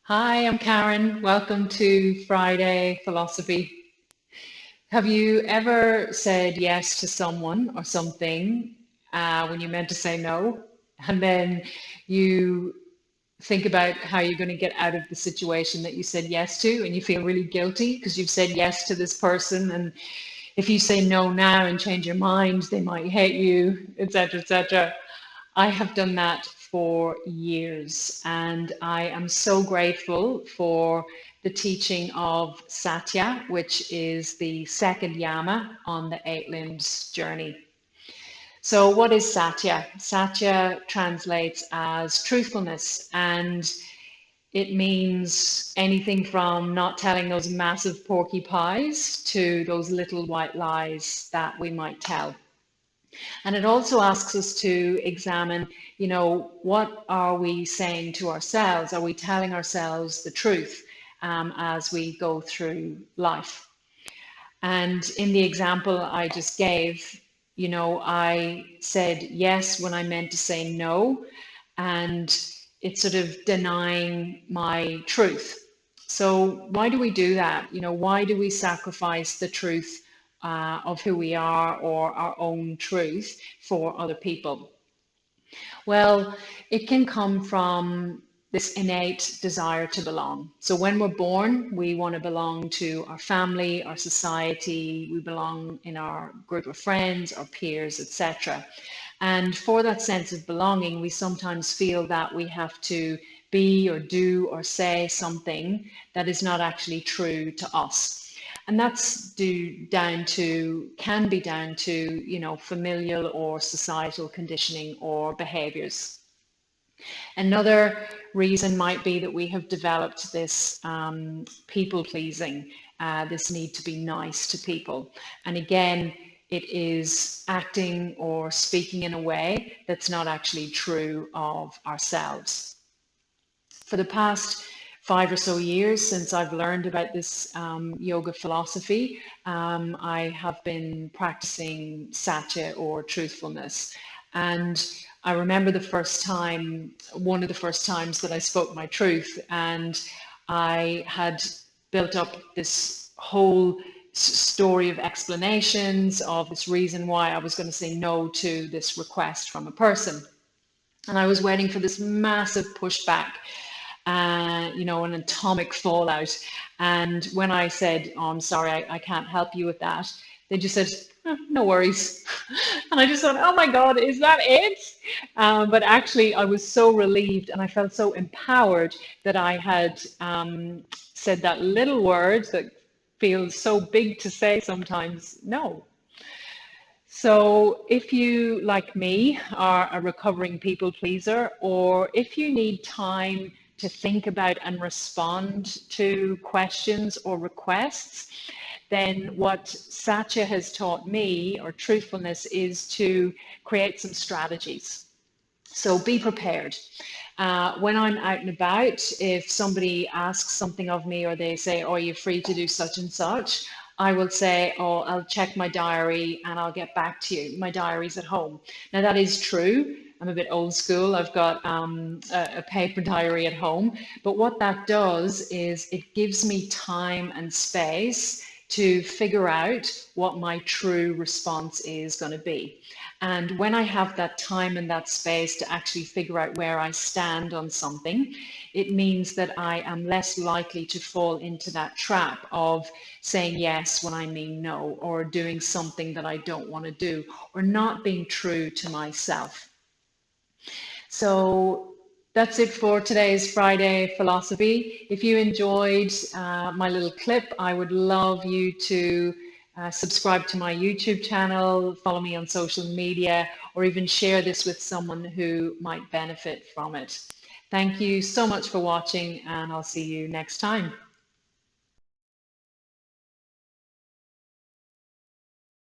Hi, I'm Karen. Welcome to Friday Philosophy. Have you ever said yes to someone or something when you meant to say no? And then you think about how you're going to get out of the situation that you said yes to, and you feel really guilty because you've said yes to this person. And if you say no now and change your mind, they might hate you, etc., etc. I have done that for years, and I am so grateful for the teaching of Satya, which is the second yama on the eight limbs journey. So, what is Satya? Satya translates as truthfulness, and it means anything from not telling those massive porky pies to those little white lies that we might tell. And it also asks us to examine, what are we saying to ourselves? Are we telling ourselves the truth as we go through life? And in the example I just gave, I said yes when I meant to say no, and it's sort of denying my truth. So why do we do that? Why do we sacrifice the truth of who we are or our own truth for other people? Well, it can come from this innate desire to belong. So when we're born, we want to belong to our family, our society, we belong in our group of friends, our peers, etc. And for that sense of belonging, we sometimes feel that we have to be or do or say something that is not actually true to us. And that's can be down to, familial or societal conditioning or behaviors. Another reason might be that we have developed this people pleasing, this need to be nice to people. And again, it is acting or speaking in a way that's not actually true of ourselves. For the past 5 or so years since I've learned about this yoga philosophy, I have been practicing Satya or truthfulness. And I remember one of the first times that I spoke my truth, and I had built up this whole story of explanations of this reason why I was going to say no to this request from a person. And I was waiting for this massive pushback, an atomic fallout. And when I said, "Oh, I'm sorry, I can't help you with that," they just said, "No worries." And I just thought, "Oh my God, is that it?" But actually, I was so relieved and I felt so empowered that I had said that little word that feels so big to say sometimes, no. So if you, like me, are a recovering people pleaser, or if you need time to think about and respond to questions or requests, then what Satya has taught me, or truthfulness, is to create some strategies. So be prepared. When I'm out and about, if somebody asks something of me or they say, "Oh, are you free to do such and such?" I will say, "Oh, I'll check my diary and I'll get back to you. My diary's at home." Now, that is true. I'm a bit old school. I've got a paper diary at home. But what that does is it gives me time and space to figure out what my true response is going to be. And when I have that time and that space to actually figure out where I stand on something, it means that I am less likely to fall into that trap of saying yes when I mean no, or doing something that I don't want to do, or not being true to myself. So that's it for today's Friday philosophy. If you enjoyed my little clip, I would love you to subscribe to my YouTube channel, follow me on social media, or even share this with someone who might benefit from it. Thank you so much for watching, and I'll see you next time.